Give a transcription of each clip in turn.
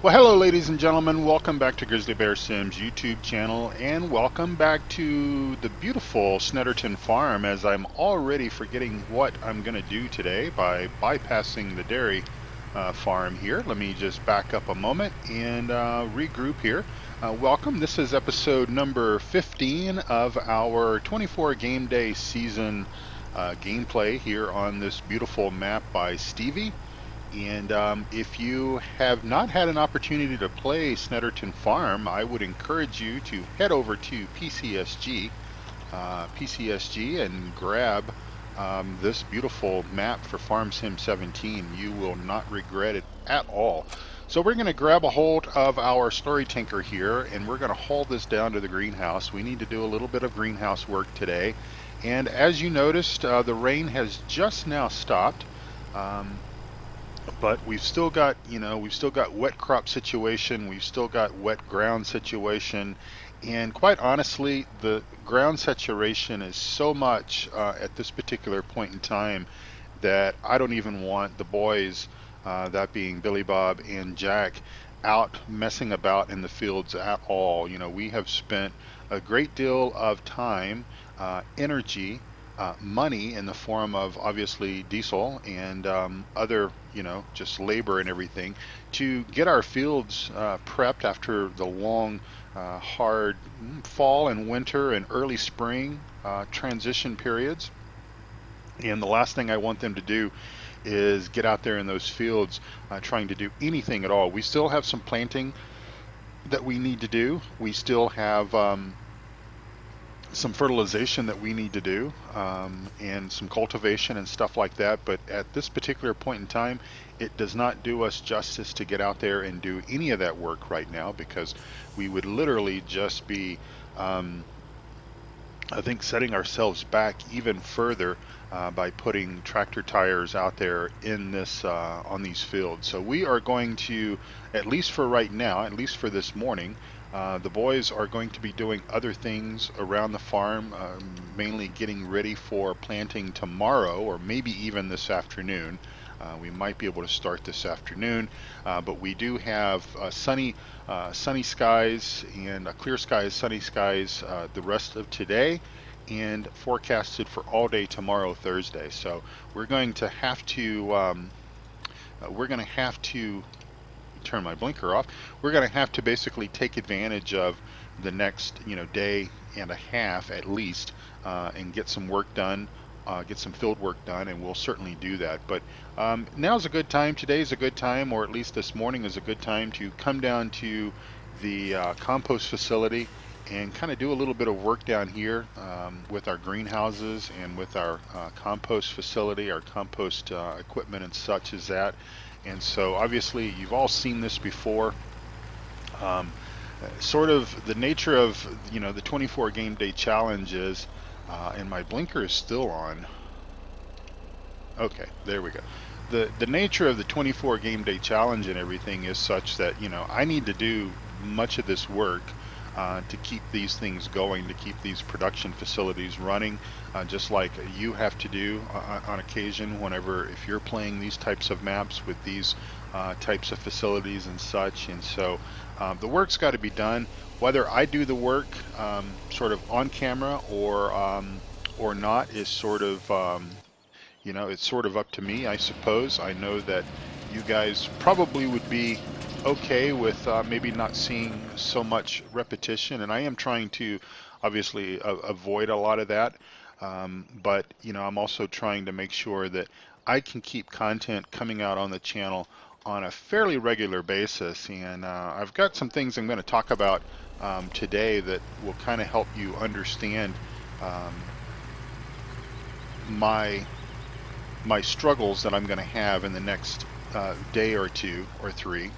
Well, hello, ladies and gentlemen. Welcome back to Grizzly Bear Sims YouTube channel, and welcome back to the beautiful Snetterton Farm, as I'm already forgetting what I'm going to do today by bypassing the dairy farm here. Let me just back up a moment and regroup here. Welcome. This is episode number 15 of our 24 game day season gameplay here on this beautiful map by Stevie. And if you have not had an opportunity to play Snetterton Farm, I would encourage you to head over to PCSG and grab this beautiful map for Farm Sim 17. You will not regret it at all. So we're going to grab a hold of our slurry tanker here, and we're going to haul this down to the greenhouse. We need to do a little bit of greenhouse work today. And as you noticed, the rain has just now stopped. But we've still got, we've still got wet crop situation, we've still got wet ground situation, and quite honestly, the ground saturation is so much at this particular point in time that I don't even want the boys, that being Billy Bob and Jack, out messing about in the fields at all. We have spent a great deal of time, energy, money in the form of obviously diesel and other, just labor and everything to get our fields prepped after the long, hard fall and winter and early spring transition periods. And the last thing I want them to do is get out there in those fields trying to do anything at all. We still have some planting that we need to do. We still have some fertilization that we need to do, and some cultivation and stuff like that. But at this particular point in time, it does not do us justice to get out there and do any of that work right now, because we would literally just be, I think, setting ourselves back even further by putting tractor tires out there in this on these fields. So we are going to, at least for right now, at least for this morning, the boys are going to be doing other things around the farm, mainly getting ready for planting tomorrow, or maybe even this afternoon. We might be able to start this afternoon, but we do have sunny skies and clear skies, sunny skies the rest of today, and forecasted for all day tomorrow, Thursday. So we're going to have to turn my blinker off. We're going to have to basically take advantage of the next day and a half at least, and get some work done, get some field work done, and we'll certainly do that. But now's a good time, today's a good time, or at least this morning is a good time to come down to the compost facility and kind of do a little bit of work down here with our greenhouses and with our compost facility, our compost equipment and such as that. And so obviously you've all seen this before. Sort of the nature of the 24 game day challenge is, and my blinker is still on. Okay, there we go. The nature of the 24 game day challenge and everything is such that I need to do much of this work to keep these things going, to keep these production facilities running, just like you have to do on occasion whenever, if you're playing these types of maps with these types of facilities and such. And so the work's got to be done. Whether I do the work sort of on camera or not is sort of it's sort of up to me, I suppose. I know that you guys probably would be okay with maybe not seeing so much repetition, and I am trying to obviously avoid a lot of that, but I'm also trying to make sure that I can keep content coming out on the channel on a fairly regular basis. And I've got some things I'm going to talk about today that will kind of help you understand my struggles that I'm going to have in the next day or two or three,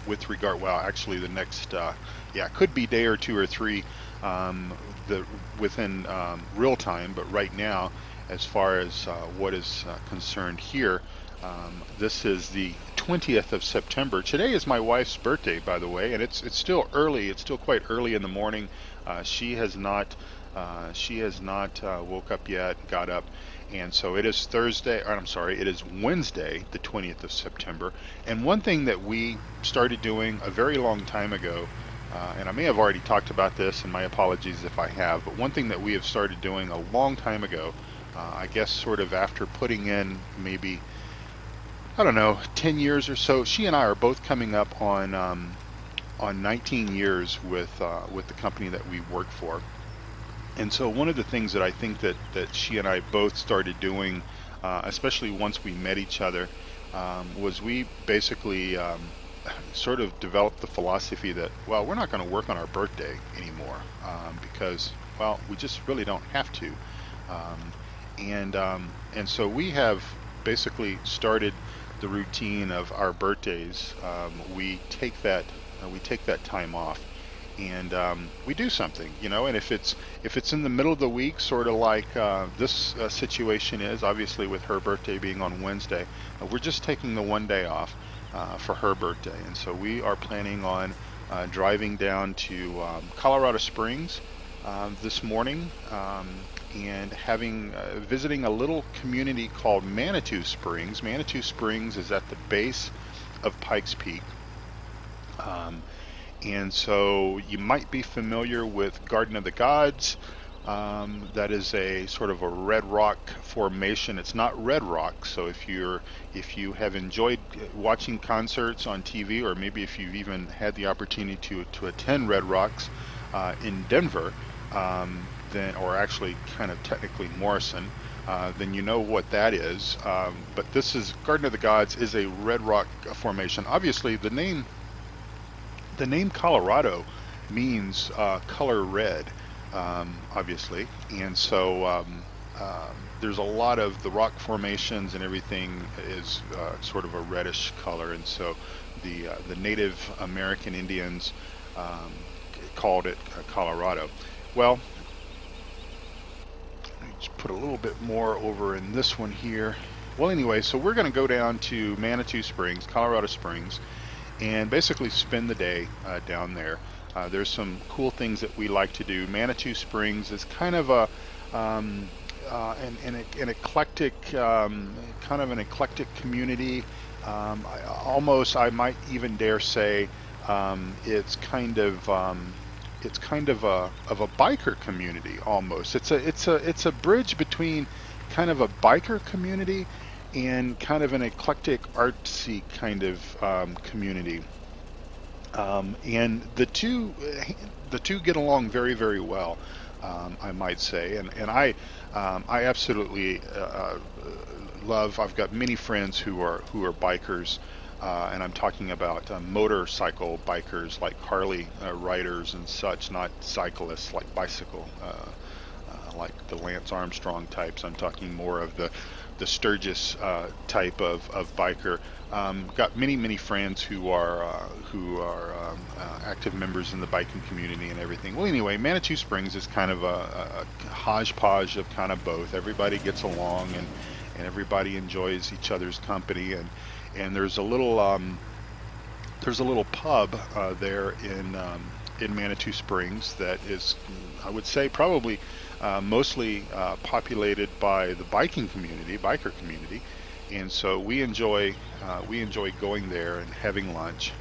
with regard, well, actually the next, it could be day or two or three within real time, but right now, as far as what is concerned here, this is the 20th of September. Today is my wife's birthday, by the way, and it's still early. It's still quite early in the morning. She has not woke up yet, got up, And so it is Thursday, or I'm sorry, it is Wednesday, the 20th of September. And one thing that we started doing a very long time ago, and I may have already talked about this, and my apologies if I have, but one thing that we have started doing a long time ago, I guess sort of after putting in maybe, I don't know, 10 years or so, she and I are both coming up on 19 years with the company that we work for. And so one of the things that I think that she and I both started doing, especially once we met each other, was we basically sort of developed the philosophy that, well, we're not going to work on our birthday anymore, because, well, we just really don't have to. Um, and so we have basically started the routine of our birthdays. We take that time off, and we do something, and if it's in the middle of the week, sort of like this situation is, obviously with her birthday being on Wednesday, we're just taking the one day off for her birthday. And so we are planning on driving down to Colorado Springs this morning, and having visiting a little community called Manitou Springs. Manitou Springs is at the base of Pikes Peak. Um, and so you might be familiar with Garden of the Gods. That is a sort of a red rock formation. It's not red rock, so if you have enjoyed watching concerts on TV, or maybe if you've even had the opportunity to attend Red Rocks in Denver, then, or actually kind of technically Morrison, then you know what that is. But this is Garden of the Gods is a red rock formation. Obviously, the name Colorado means color red, obviously, and so there's a lot of the rock formations and everything is sort of a reddish color, and so the Native American Indians called it Colorado. Well, let me just put a little bit more over in this one here. Well, anyway, so we're going to go down to Manitou Springs, Colorado Springs, and basically spend the day down there. There's some cool things that we like to do. Manitou Springs is kind of an eclectic, kind of an eclectic community. I might even dare say, it's kind of a biker community almost. It's a bridge between kind of a biker community and kind of an eclectic artsy kind of community. And the two get along very, very well, I might say. And I absolutely love. I've got many friends who are bikers, and I'm talking about motorcycle bikers like Harley riders and such, not cyclists like bicycle. Like the Lance Armstrong types. I'm talking more of the Sturgis type of biker. Got many friends who are active members in the biking community and everything. Well, anyway, Manitou Springs is kind of a hodgepodge of kind of both. Everybody gets along, and everybody enjoys each other's company, and there's a little pub there in Manitou Springs that is, I would say, probably mostly populated by the biker community, and so we enjoy going there and having lunch.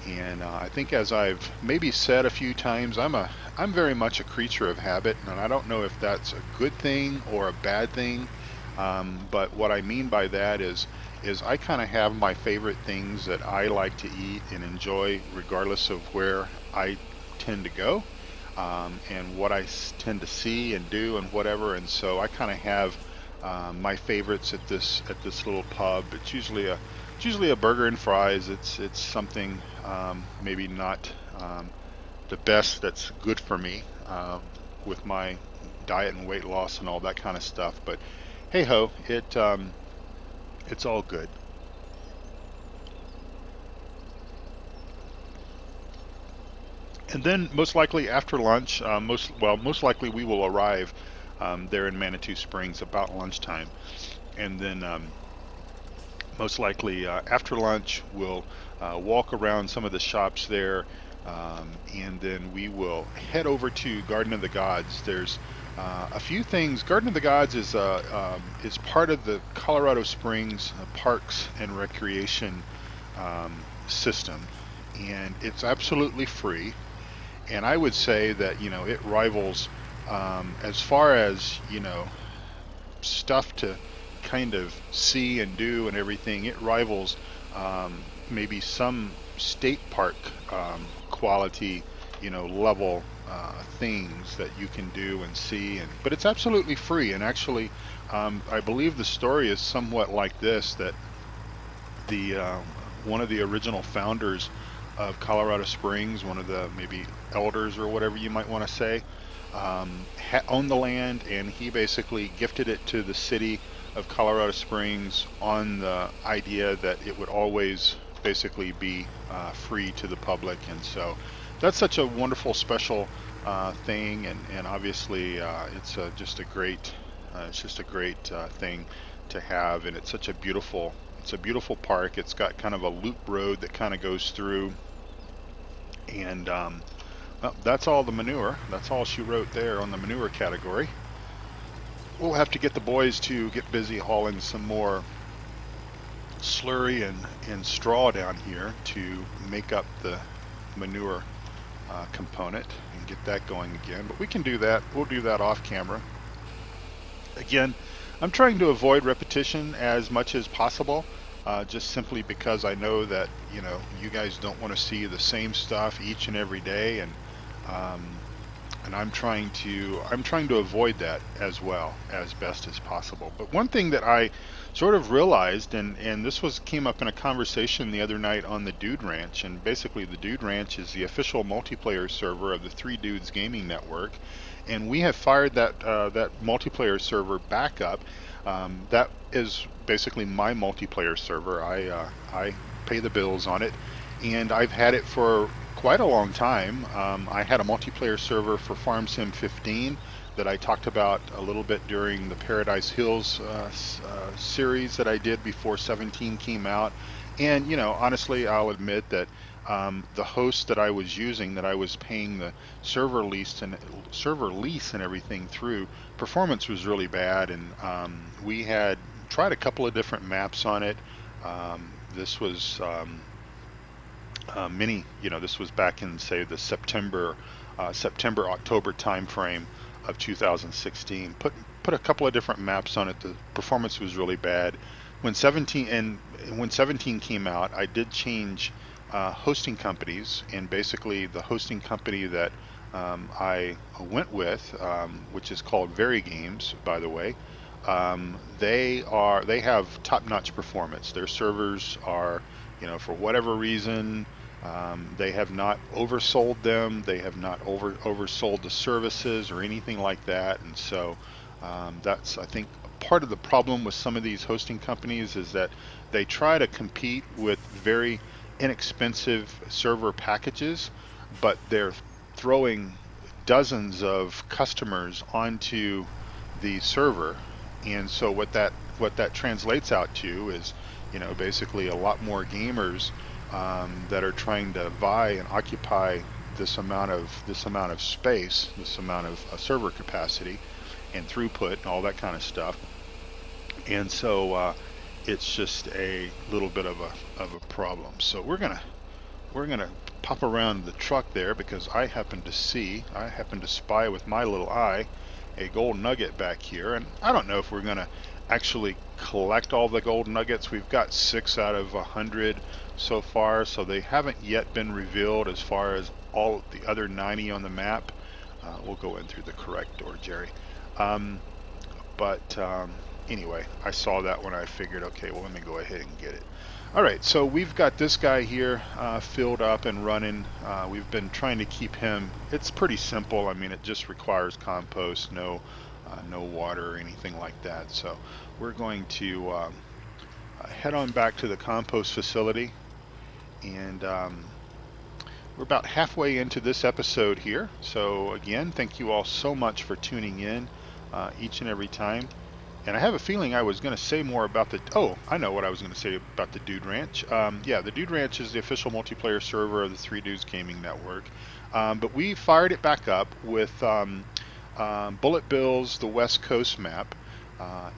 And I think, as I've maybe said a few times, I'm very much a creature of habit, and I don't know if that's a good thing or a bad thing. But what I mean by that is I kind of have my favorite things that I like to eat and enjoy, regardless of where I tend to go, and what I tend to see and do and whatever. And so I kind of have my favorites at this little pub. It's usually a burger and fries. It's something, maybe not the best that's good for me, with my diet and weight loss and all that kind of stuff. But hey ho, it's all good. And then most likely after lunch, most likely we will arrive there in Manitou Springs about lunchtime, and then most likely after lunch we'll walk around some of the shops there, And then we will head over to Garden of the Gods. There's a few things. Garden of the Gods is part of the Colorado Springs Parks and Recreation system, and it's absolutely free. And I would say that it rivals, as far as stuff to kind of see and do and everything. It rivals maybe some state park quality, level things that you can do and see. But it's absolutely free. And actually, I believe the story is somewhat like this: that the one of the original founders of Colorado Springs, one of the maybe elders or whatever you might want to say, owned the land, and he basically gifted it to the city of Colorado Springs on the idea that it would always basically be free to the public. And so that's such a wonderful, special thing, and obviously it's just a great thing to have, and it's a beautiful park. It's got kind of a loop road that kind of goes through, and well, that's all the manure. That's all she wrote there on the manure category. We'll have to get the boys to get busy hauling some more slurry and straw down here to make up the manure component and get that going again. But we can do that. We'll do that off camera. Again, I'm trying to avoid repetition as much as possible, just simply because I know that you guys don't want to see the same stuff each and every day, um, and I'm trying to avoid that as well as best as possible. But one thing that I sort of realized, and this came up in a conversation the other night on the Dude Ranch, and basically the Dude Ranch is the official multiplayer server of the Three Dudes Gaming Network, and we have fired that multiplayer server back up. That is basically my multiplayer server. I pay the bills on it, and I've had it for quite a long time. I had a multiplayer server for Farm Sim 15 that I talked about a little bit during the Paradise Hills series that I did before 17 came out. And honestly, I'll admit that the host that I was using, that I was paying the server lease and everything through, performance was really bad, and we had tried a couple of different maps on it. This was this was back in, say, the September-October time frame of 2016. Put a couple of different maps on it. The performance was really bad. When 17 came out, I did change hosting companies, and basically the hosting company that I went with, which is called Very Games, by the way, they have top-notch performance. Their servers are, for whatever reason, they have not oversold them. They have not oversold the services or anything like that. And so that's, I think, part of the problem with some of these hosting companies, is that they try to compete with very inexpensive server packages, but they're throwing dozens of customers onto the server. And so what that translates out to is, basically a lot more gamers that are trying to vie and occupy this amount of space, this amount of server capacity and throughput and all that kind of stuff. And so it's just a little bit of a problem. So we're gonna pop around the truck there, because I happen to spy with my little eye a gold nugget back here, and I don't know if we're gonna actually collect all the gold nuggets. We've got 6 out of 100 so far, so they haven't yet been revealed as far as all the other 90 on the map. We'll go in through the correct door, Jerry. Anyway, I saw that when I figured, okay, well, let me go ahead and get it. All right, so we've got this guy here filled up and running. We've been trying to keep him. It's pretty simple. I mean, it just requires compost, no water or anything like that. So we're going to head on back to the compost facility, and we're about halfway into this episode here. So again, thank you all so much for tuning in each and every time. And I have a feeling I was going to say more about the. Oh, I know what I was going to say about the Dude Ranch. Yeah, the Dude Ranch is the official multiplayer server of the Three Dudes Gaming Network. But we fired it back up with Bullet Bill's The West Coast map,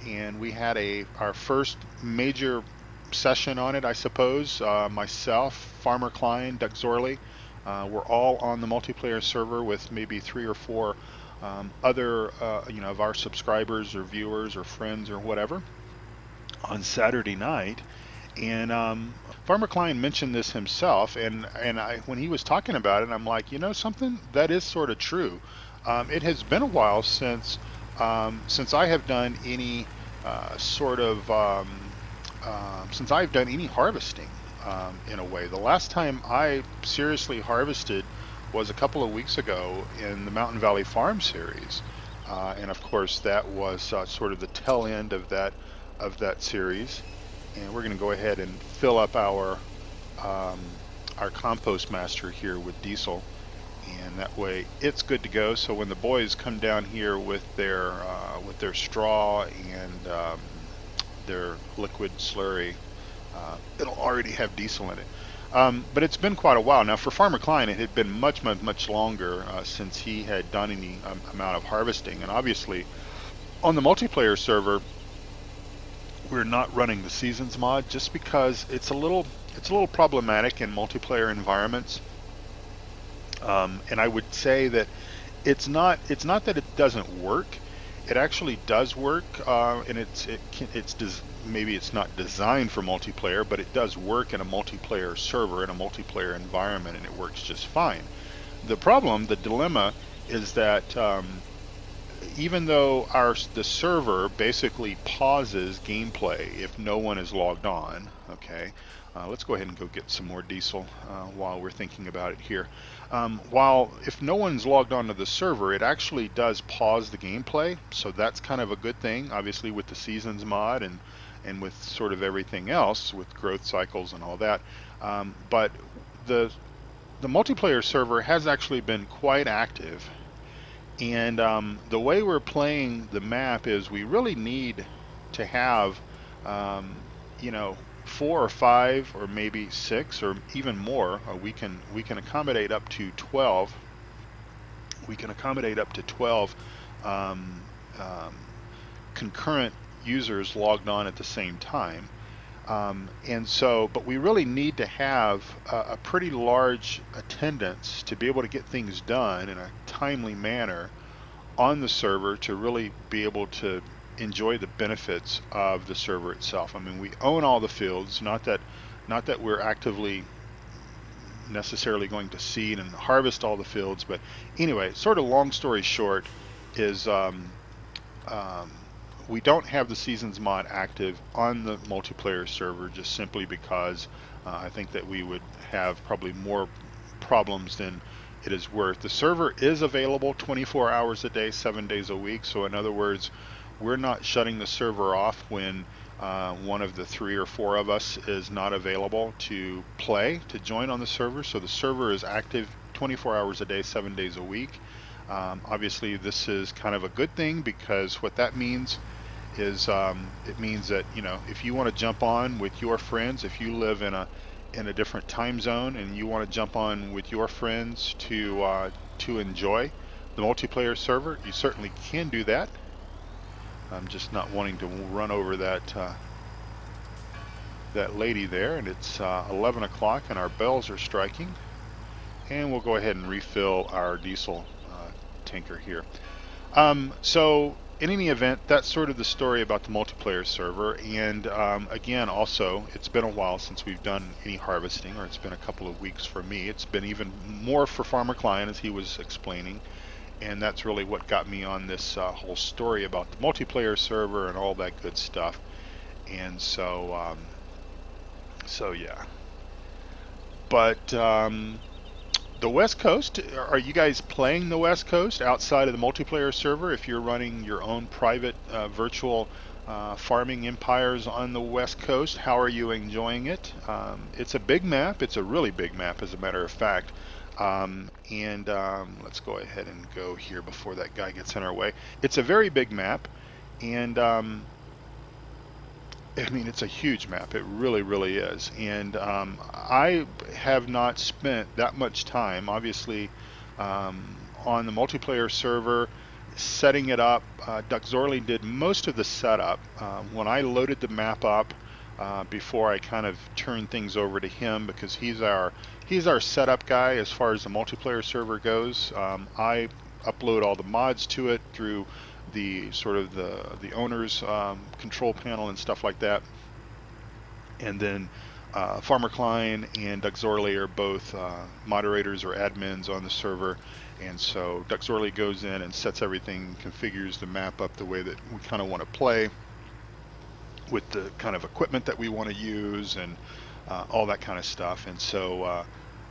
and we had our first major session on it, I suppose. Myself, Farmer Klein, Doug Zorley, we're all on the multiplayer server with maybe three or four other, of our subscribers or viewers or friends or whatever on Saturday night. And Farmer Klein mentioned this himself, and when he was talking about it, I'm like, you know something, that is sort of true. It has been a while since I have done any sort of since I've done any harvesting in a way. The last time I seriously harvested was a couple of weeks ago in the Mountain Valley Farm series, and of course that was sort of the tail end of that series. And we're going to go ahead and fill up um, our compost master here with diesel, and that way it's good to go. So when the boys come down here with their straw and their liquid slurry, it'll already have diesel in it. But it's been quite a while now. For Farmer Klein, it had been much longer since he had done any amount of harvesting. And obviously, on the multiplayer server, we're not running the seasons mod just because it's a little problematic in multiplayer environments. And I would say that it's not that it doesn't work. It actually does work, and maybe it's not designed for multiplayer, but it does work in a multiplayer server in a multiplayer environment, and it works just fine. The dilemma, is that even though the server basically pauses gameplay if no one is logged on. Okay, let's go ahead and go get some more diesel while we're thinking about it here. While if no one's logged on to the server, it actually does pause the gameplay, so that's kind of a good thing. Obviously, with the seasons mod and with sort of everything else with growth cycles and all that, but the the multiplayer server has actually been quite active. And the way we're playing the map is we really need to have, um, you know, four or five or maybe six or even more. We can accommodate up to 12. We can accommodate up to 12 um, um, concurrent users logged on at the same time. But we really need to have a pretty large attendance to be able to get things done in a timely manner on the server to really be able to enjoy the benefits of the server itself. I mean, we own all the fields, not that we're actively necessarily going to seed and harvest all the fields, but anyway, sort of long story short is um, we don't have the seasons mod active on the multiplayer server just simply because I think that we would have probably more problems than it is worth. The server is available 24 hours a day, 7 days a week. So in other words, we're not shutting the server off when one of the three or four of us is not available to join on the server. So the server is active 24 hours a day, 7 days a week. Obviously, this is kind of a good thing because what that means is it means that if you want to jump on with your friends, if you live in a different time zone and you want to jump on with your friends to enjoy the multiplayer server, you certainly can do that. I'm just not wanting to run over that lady there, and it's 11 o'clock and our bells are striking, and we'll go ahead and refill our diesel tanker here. So in any event, that's sort of the story about the multiplayer server. And again, also, it's been a while since we've done any harvesting, or it's been a couple of weeks for me. It's been even more for Farmer Klein, as he was explaining. And that's really what got me on this whole story about the multiplayer server and all that good stuff. And so yeah. But the West Coast, are you guys playing the West Coast outside of the multiplayer server if you're running your own private virtual farming empires on the West Coast? How are you enjoying it? It's a big map. It's a really big map, as a matter of fact. Let's go ahead and go here before that guy gets in our way. It's a very big map, and I mean, it's a huge map. It really, really is. And I have not spent that much time, obviously, on the multiplayer server setting it up. Duck Zorley did most of the setup. When I loaded the map up, before I kind of turned things over to him, because he's our setup guy as far as the multiplayer server goes. I upload all the mods to it through the sort of the owner's control panel and stuff like that. And then Farmer Klein and Doug Zorley are both moderators or admins on the server. And so Doug Zorley goes in and sets everything, configures the map up the way that we kind of want to play, with the kind of equipment that we want to use, and all that kind of stuff. And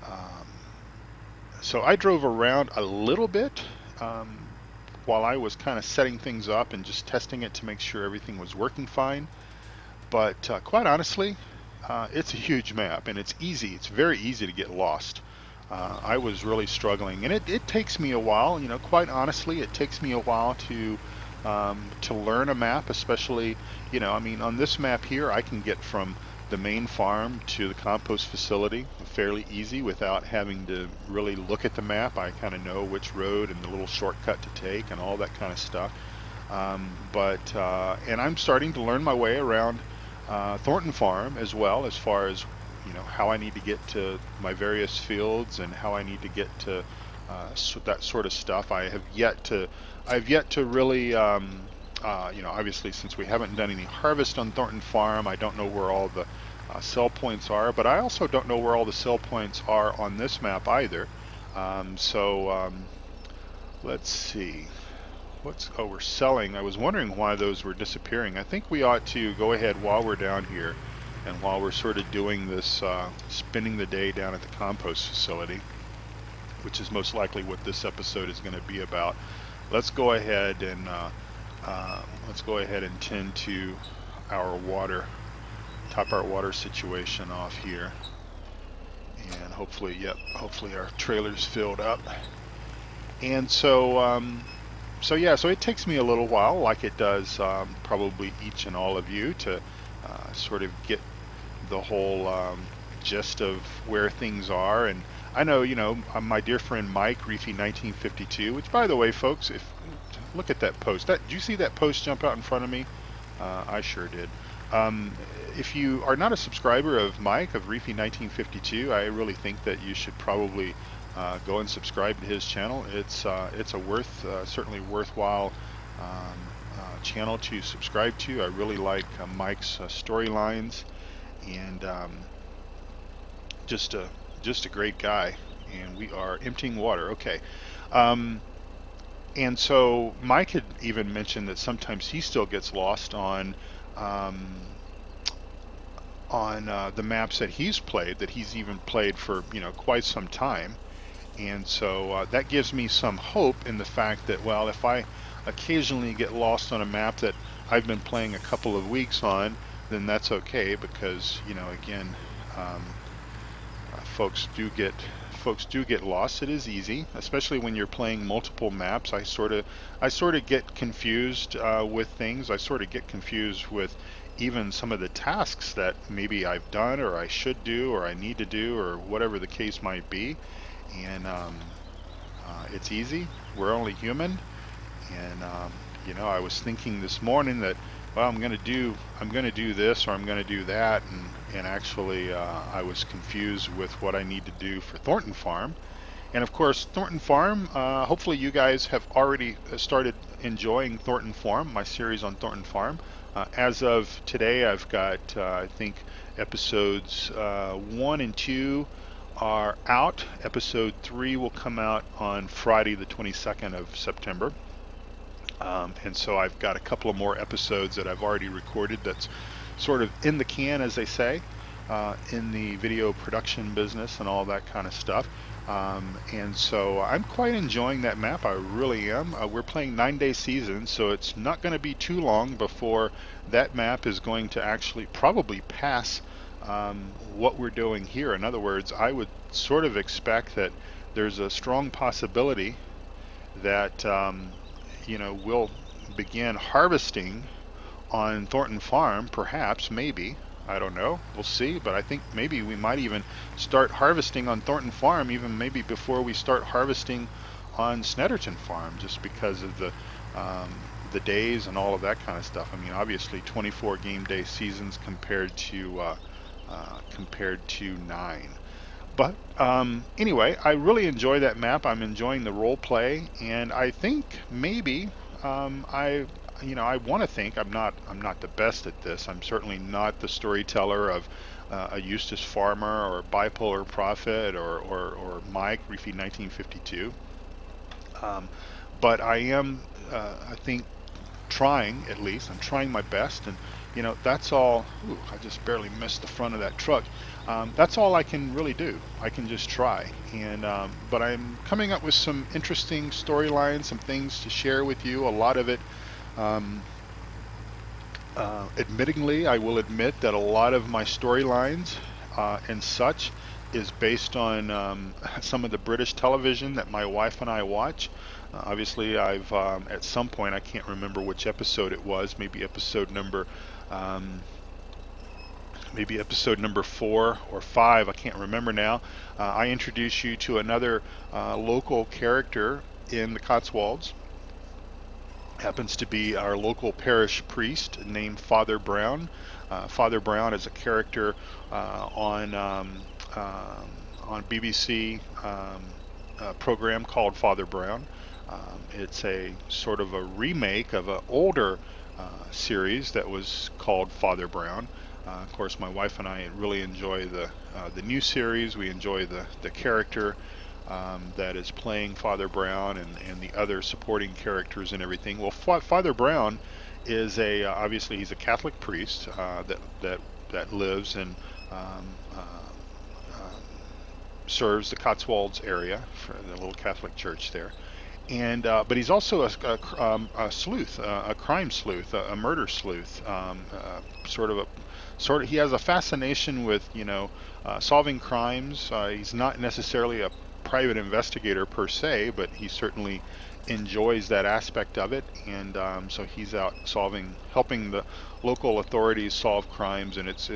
um, so I drove around a little bit, while I was kind of setting things up and just testing it to make sure everything was working fine. But quite honestly, it's a huge map, and it's easy. It's very easy to get lost. I was really struggling, and it takes me a while. Quite honestly, it takes me a while to learn a map, especially, I mean, on this map here, I can get from the main farm to the compost facility fairly easy without having to really look at the map. I kind of know which road and the little shortcut to take and all that kind of stuff. And I'm starting to learn my way around Thornton Farm as well, as far as how I need to get to my various fields and how I need to get to that sort of stuff. I've yet to really, obviously, since we haven't done any harvest on Thornton Farm, I don't know where all the sell points are, but I also don't know where all the sell points are on this map either. Let's see. We're selling. I was wondering why those were disappearing. I think we ought to go ahead while we're down here and while we're sort of doing this, spending the day down at the compost facility, which is most likely what this episode is going to be about. Let's go ahead and tend to our water, top our water situation off here, and hopefully our trailer's filled up. And so it takes me a little while, like it does probably each and all of you, to sort of get the whole gist of where things are. And I know, my dear friend Mike, Reefy1952, which, by the way, folks, if look at that post. Did you see that post jump out in front of me? I sure did. If you are not a subscriber of Mike, of Reefy1952, I really think that you should probably go and subscribe to his channel. It's a certainly worthwhile channel to subscribe to. I really like Mike's storylines, and just a great guy. And we are emptying water. Okay. And so Mike had even mentioned that sometimes he still gets lost on the maps that he's played, that he's even played for quite some time. And so that gives me some hope in the fact that, well, if I occasionally get lost on a map that I've been playing a couple of weeks on, then that's okay, because again, folks do get lost. It is easy, especially when you're playing multiple maps. I sort of get confused with things. I sort of get confused with even some of the tasks that maybe I've done, or I should do, or I need to do, or whatever the case might be. And it's easy. We're only human. And I was thinking this morning that, well, I'm gonna do this, or I'm gonna do that, and actually I was confused with what I need to do for Thornton Farm. And of course, Thornton Farm, hopefully you guys have already started enjoying Thornton Farm, my series on Thornton Farm. As of today, I've got I think episodes 1 and 2 are out. Episode 3 will come out on Friday the 22nd of September. And so I've got a couple of more episodes that I've already recorded that's sort of in the can, as they say, in the video production business and all that kind of stuff. And so I'm quite enjoying that map. I really am. We're playing 9-day season, so it's not going to be too long before that map is going to actually probably pass what we're doing here. In other words, I would sort of expect that there's a strong possibility that we'll begin harvesting on Thornton Farm, perhaps, maybe. I don't know. We'll see. But I think maybe we might even start harvesting on Thornton Farm, even maybe before we start harvesting on Snetterton Farm, just because of um, the days and all of that kind of stuff. I mean, obviously, 24 game day seasons compared to 9. But anyway, I really enjoy that map. I'm enjoying the role play, and I think maybe I want to think I'm not the best at this. I'm certainly not the storyteller of a Eustace Farmer or Bipolar Prophet or Mike Reefy 1952. Um, but I am, I think, trying at least. I'm trying my best, and that's all. Ooh, I just barely missed the front of that truck. That's all I can really do. I can just try, and but I'm coming up with some interesting storylines, some things to share with you. A lot of it, um, admittingly, I will admit that a lot of my storylines and such is based on some of the British television that my wife and I watch. Obviously, I've at some point, I can't remember which episode it was, um, maybe episode number 4 or 5, I can't remember now. I introduce you to another local character in the Cotswolds. Happens to be our local parish priest named Father Brown. Father Brown is a character on BBC program called Father Brown. It's a sort of a remake of an older series that was called Father Brown. Of course, my wife and I really enjoy the new series. We enjoy the character that is playing Father Brown and the other supporting characters and everything. Well, Father Brown is obviously he's a Catholic priest that lives and um, serves the Cotswolds area for the little Catholic church there. And but he's also a sleuth, a crime sleuth, a murder sleuth, sort of. He has a fascination with solving crimes. He's not necessarily a private investigator per se, but he certainly enjoys that aspect of it, and so he's out helping the local authorities solve crimes, and it's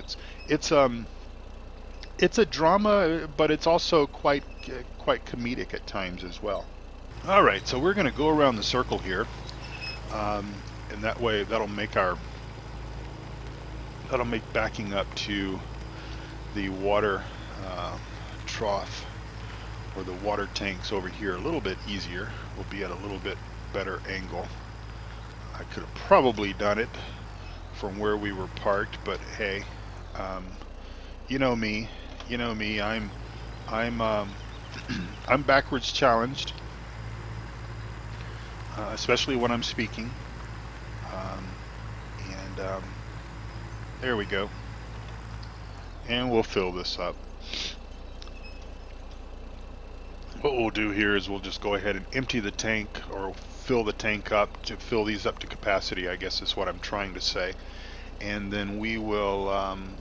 a drama, but it's also quite comedic at times as well. All right, so we're going to go around the circle here, and that way that'll make backing up to the water trough or the water tanks over here a little bit easier. We'll be at a little bit better angle. I could have probably done it from where we were parked, but hey, um, you know me, I'm I'm backwards challenged, especially when I'm speaking. Um, and there we go. And we'll fill this up. What we'll do here is we'll just go ahead and empty the tank, or fill the tank up, to fill these up to capacity, I guess is what I'm trying to say. And then we will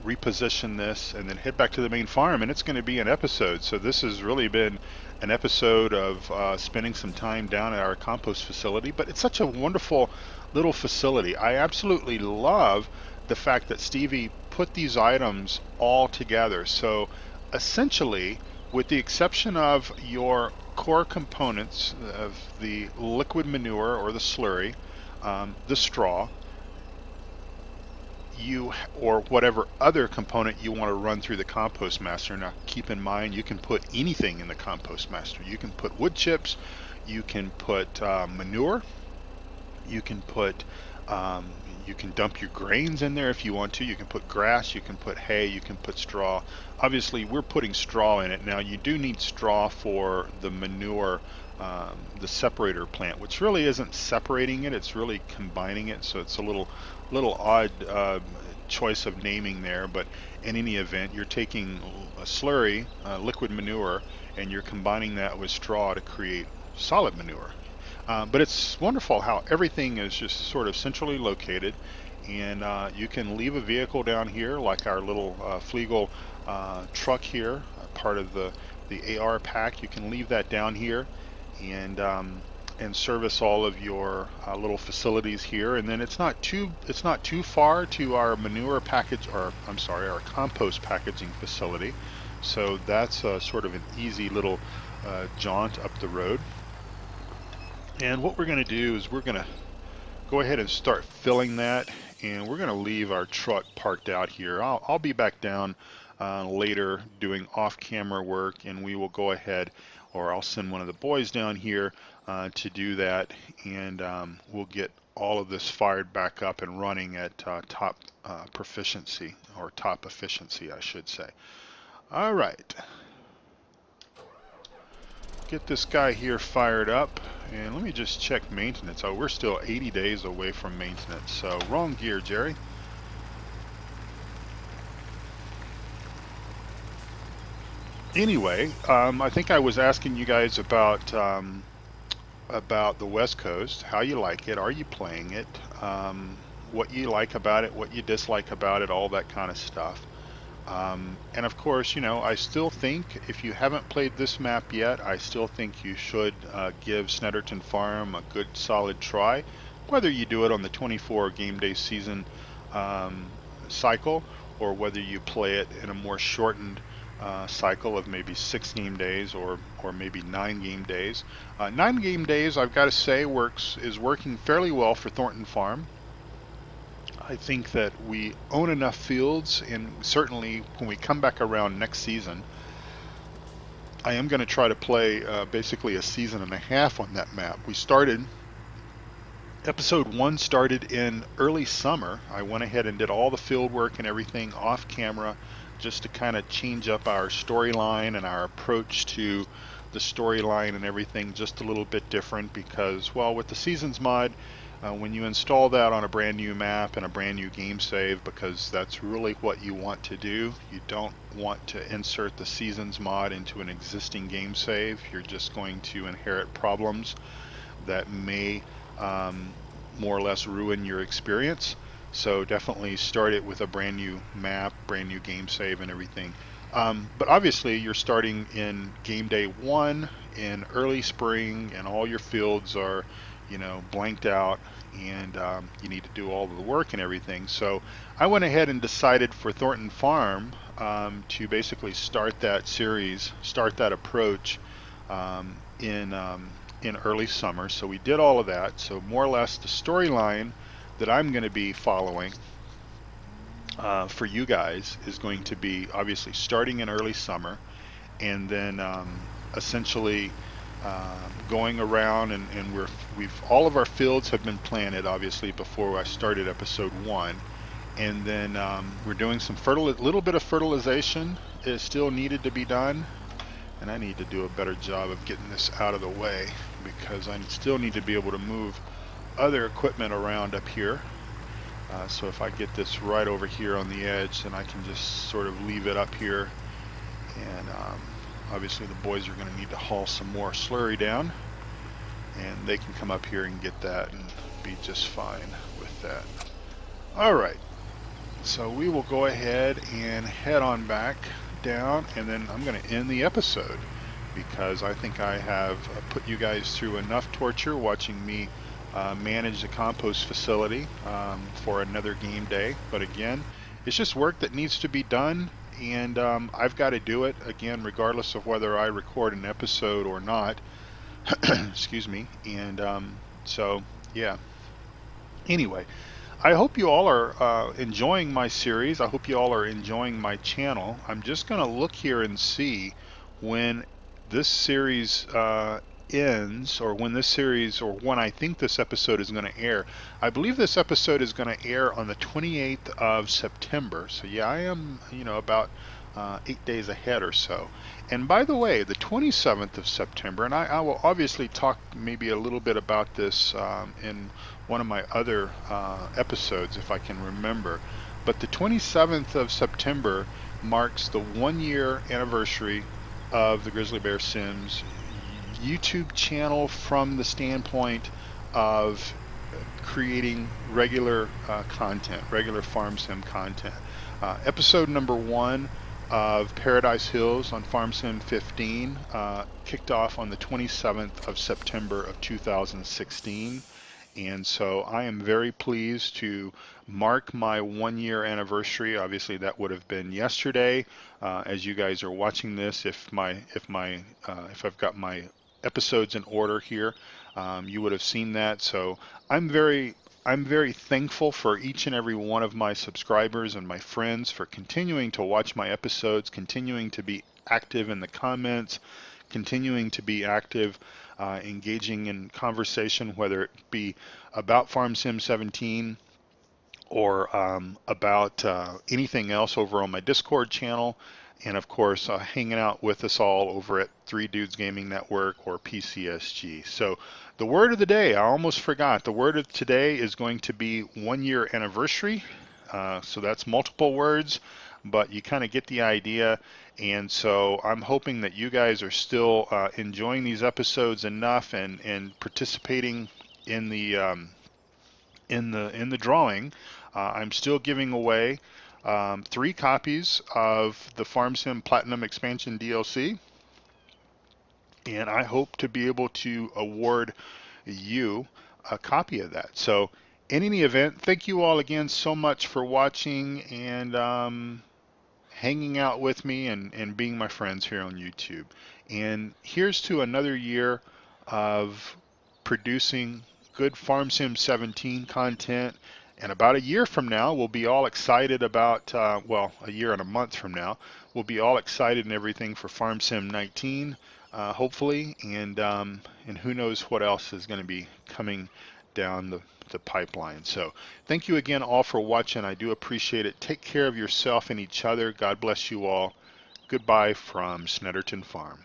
reposition this and then head back to the main farm, and it's going to be an episode. So this has really been an episode of spending some time down at our compost facility, but it's such a wonderful little facility. I absolutely love the fact that Stevie put these items all together. So essentially, with the exception of your core components of the liquid manure or the slurry, the straw, or whatever other component you want to run through the compost master. Now keep in mind, you can put anything in the compost master. You can put wood chips, you can put manure, you can put you can dump your grains in there if you want to. You can put grass, you can put hay, you can put straw. Obviously we're putting straw in it. Now you do need straw for the manure, the separator plant, which really isn't separating it, it's really combining it. So it's a little odd choice of naming there, but in any event, you're taking a slurry, liquid manure, and you're combining that with straw to create solid manure. But it's wonderful how everything is just sort of centrally located, and you can leave a vehicle down here, like our little Fliegel truck here, part of the AR pack. You can leave that down here, and and service all of your little facilities here. And then it's not too far to our manure package, or I'm sorry, our compost packaging facility. So that's sort of an easy little jaunt up the road. And what we're going to do is we're going to go ahead and start filling that, and we're going to leave our truck parked out here. I'll be back down later doing off-camera work, and we will go ahead, or I'll send one of the boys down here to do that, and we'll get all of this fired back up and running at top proficiency, or top efficiency, I should say. All right. Get this guy here fired up, and let me just check maintenance. Oh, we're still 80 days away from maintenance, so wrong gear, Jerry. Anyway, I think I was asking you guys about the West Coast, how you like it, are you playing it, what you like about it, what you dislike about it, all that kind of stuff. And of course, you know, I still think if you haven't played this map yet, I still think you should give Snetterton Farm a good solid try, whether you do it on the 24 game day season cycle, or whether you play it in a more shortened cycle of maybe 6 game days, or maybe 9 game days. 9 game days, I've got to say, is working fairly well for Thornton Farm. I think that we own enough fields, and certainly when we come back around next season, I am going to try to play basically a season and a half on that map. Episode 1 started in early summer. I went ahead and did all the field work and everything off camera, just to kind of change up our storyline and our approach to the storyline and everything just a little bit different, because, well, with the Seasons mod, when you install that on a brand new map and a brand new game save, because that's really what you want to do. You don't want to insert the Seasons mod into an existing game save. You're just going to inherit problems that may more or less ruin your experience. So definitely start it with a brand new map, brand new game save and everything. But obviously you're starting in game day 1 in early spring, and all your fields are, you know, blanked out, and you need to do all of the work and everything. So I went ahead and decided for Thornton Farm to basically start that series, start that approach in early summer. So we did all of that. So more or less the storyline that I'm going to be following for you guys is going to be obviously starting in early summer, and then essentially going around, and we've all of our fields have been planted obviously before I started episode 1, and then we're doing some little bit of fertilization is still needed to be done, and I need to do a better job of getting this out of the way, because I still need to be able to move other equipment around up here. So if I get this right over here on the edge, then I can just sort of leave it up here, and obviously the boys are going to need to haul some more slurry down, and they can come up here and get that and be just fine with that. Alright, so we will go ahead and head on back down, and then I'm going to end the episode, because I think I have put you guys through enough torture watching me manage the compost facility for another game day. But again, it's just work that needs to be done, and I've got to do it again regardless of whether I record an episode or not. Excuse me. And so yeah, anyway, I hope you all are enjoying my series. I hope you all are enjoying my channel. I'm just gonna look here and see when this series ends, or when this series, or when I think this episode is going to air. I believe this episode is going to air on the 28th of September. So yeah, I am, you know, about 8 days ahead or so. And by the way, the 27th of September, and I will obviously talk maybe a little bit about this in one of my other episodes if I can remember, but the 27th of September marks the 1-year anniversary of the Grizzly Bear Sims YouTube channel, from the standpoint of creating regular content, regular farm sim content. Episode number 1 of Paradise Hills on Farm Sim 15 kicked off on the 27th of September of 2016. And so I am very pleased to mark my 1 year anniversary. Obviously, that would have been yesterday, as you guys are watching this. If I've got my episodes in order here, you would have seen that. So I'm very I'm very thankful for each and every one of my subscribers and my friends for continuing to watch my episodes, continuing to be active in the comments, continuing to be active, engaging in conversation, whether it be about Farm Sim 17 or about anything else over on my Discord channel. And of course, hanging out with us all over at Three Dudes Gaming Network or PCSG. So, the word of the day, I almost forgot. The word of today is going to be 1 year anniversary. So, that's multiple words, but you kind of get the idea. And so, I'm hoping that you guys are still enjoying these episodes enough and participating in the drawing. I'm still giving away 3 copies of the Farm Sim Platinum Expansion DLC, and I hope to be able to award you a copy of that. So, in any event, thank you all again so much for watching and hanging out with me and being my friends here on YouTube. And here's to another year of producing good Farm Sim 17 content. And about a year from now, we'll be all excited about, well, a year and a month from now, we'll be all excited and everything for Farm Sim 19, hopefully. And who knows what else is going to be coming down the pipeline. So thank you again all for watching. I do appreciate it. Take care of yourself and each other. God bless you all. Goodbye from Snetterton Farm.